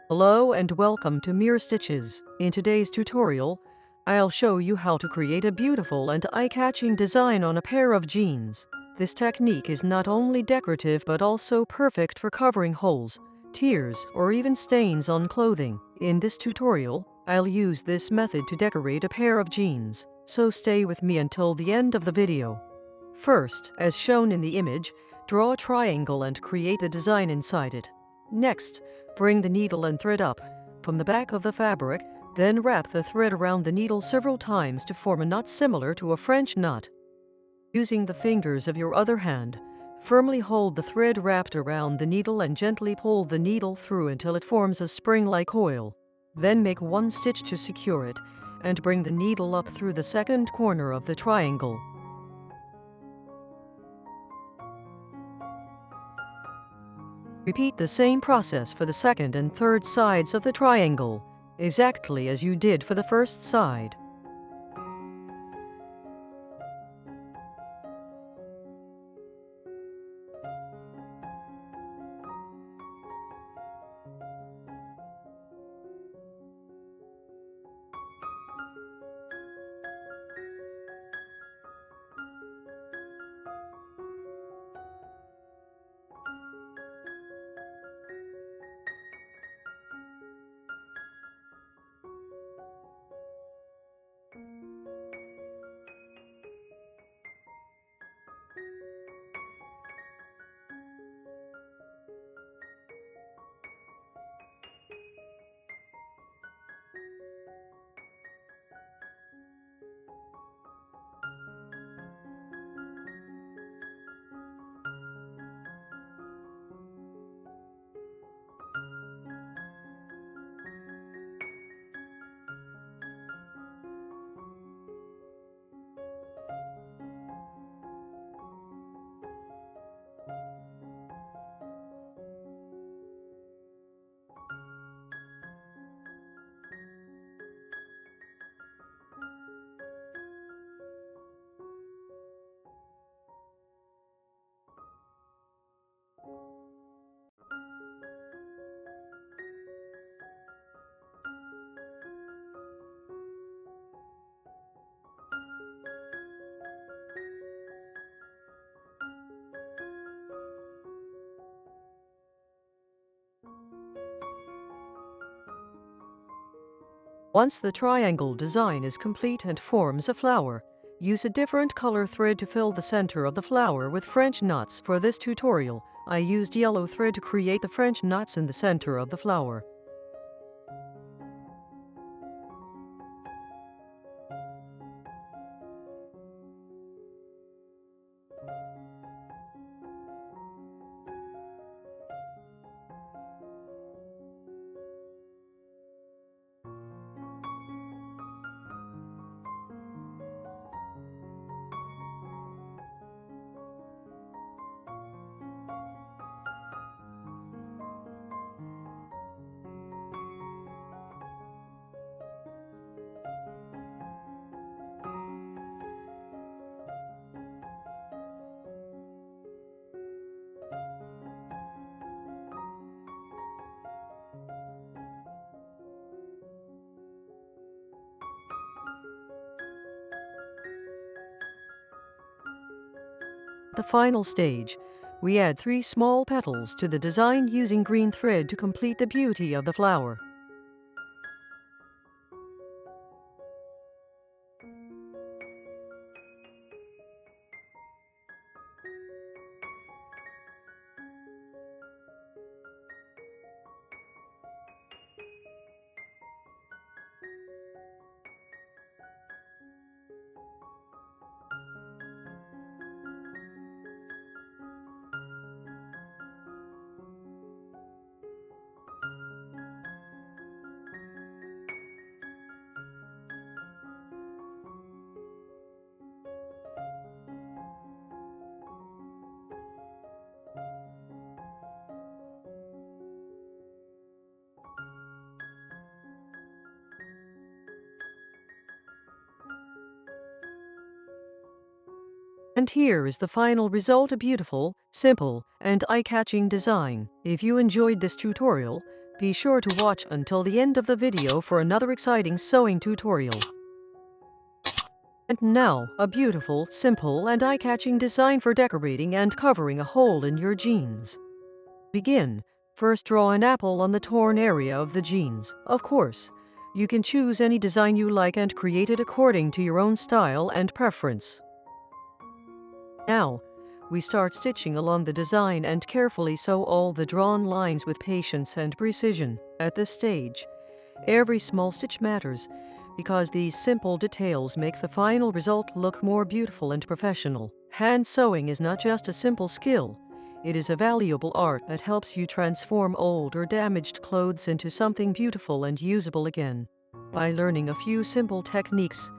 Hello and welcome to Mir Stitches. In today's tutorial, I'll show you how to create a beautiful and eye-catching design on a pair of jeans. This technique is not only decorative but also perfect for covering holes, tears, or even stains on clothing. In this tutorial, I'll use this method to decorate a pair of jeans, so stay with me until the end of the video. First, as shown in the image, draw a triangle and create the design inside it. Next, bring the needle and thread up from the back of the fabric, then wrap the thread around the needle several times to form a knot similar to a French knot. Using the fingers of your other hand, firmly hold the thread wrapped around the needle and gently pull the needle through until it forms a spring-like coil. Then make one stitch to secure it, and bring the needle up through the second corner of the triangle. Repeat the same process for the second and third sides of the triangle, exactly as you did for the first side. Once the triangle design is complete and forms a flower, use a different color thread to fill the center of the flower with French knots. For this tutorial, I used yellow thread to create the French knots in the center of the flower. The final stage, we add 3 small petals to the design using green thread to complete the beauty of the flower. And here is the final result, a beautiful, simple, and eye-catching design. If you enjoyed this tutorial, Be sure to watch until the end of the video for another exciting sewing tutorial. And now, a beautiful, simple, and eye-catching design for decorating and covering a hole in your jeans. Begin. First, draw an apple on the torn area of the jeans. Of course, you can choose any design you like and create it according to your own style and preference. Now, we start stitching along the design and carefully sew all the drawn lines with patience and precision. At this stage, every small stitch matters, because these simple details make the final result look more beautiful and professional. Hand sewing is not just a simple skill, it is a valuable art that helps you transform old or damaged clothes into something beautiful and usable again. By learning a few simple techniques,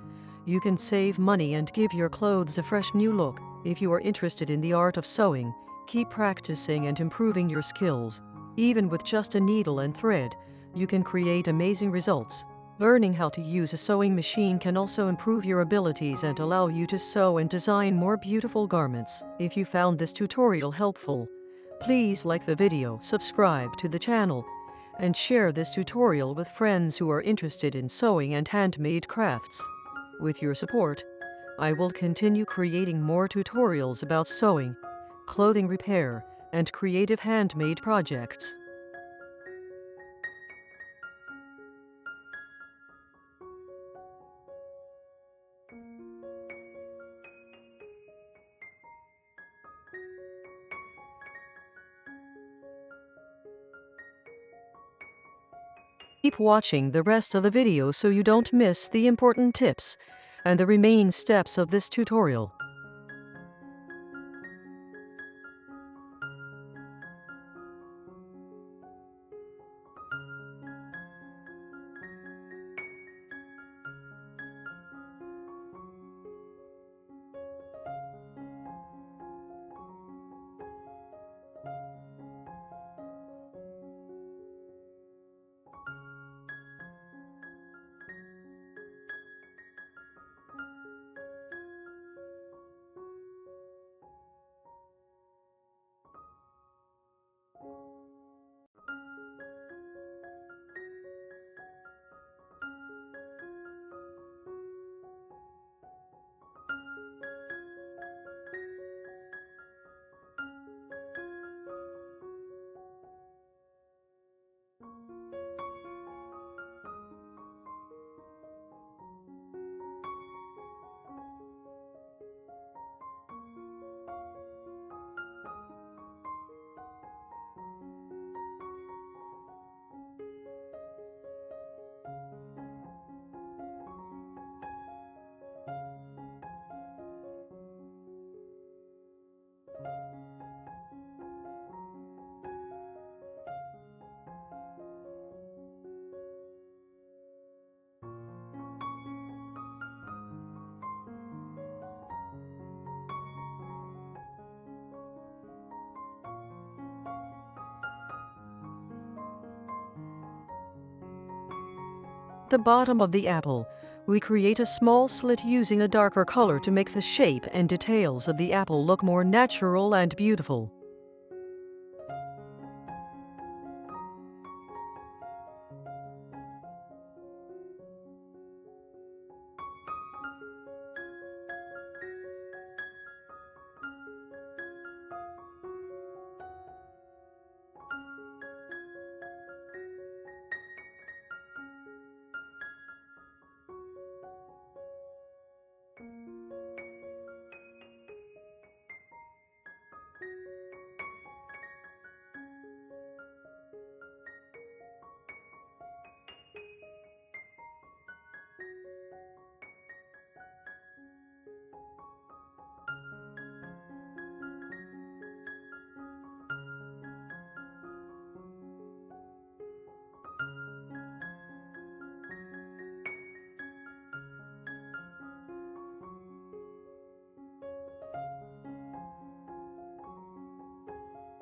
you can save money and give your clothes a fresh new look. If you are interested in the art of sewing, keep practicing and improving your skills. Even with just a needle and thread, you can create amazing results. Learning how to use a sewing machine can also improve your abilities and allow you to sew and design more beautiful garments. If you found this tutorial helpful, please like the video, subscribe to the channel, and share this tutorial with friends who are interested in sewing and handmade crafts. With your support, I will continue creating more tutorials about sewing, clothing repair, and creative handmade projects. Keep watching the rest of the video so you don't miss the important tips and the remaining steps of this tutorial. At the bottom of the apple, we create a small slit using a darker color to make the shape and details of the apple look more natural and beautiful.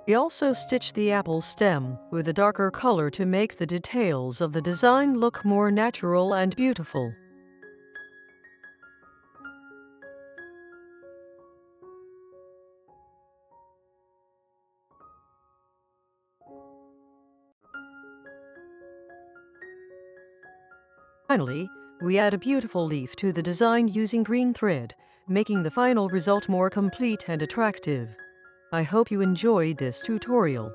We also stitch the apple stem with a darker color to make the details of the design look more natural and beautiful. Finally, we add a beautiful leaf to the design using green thread, making the final result more complete and attractive. I hope you enjoyed this tutorial.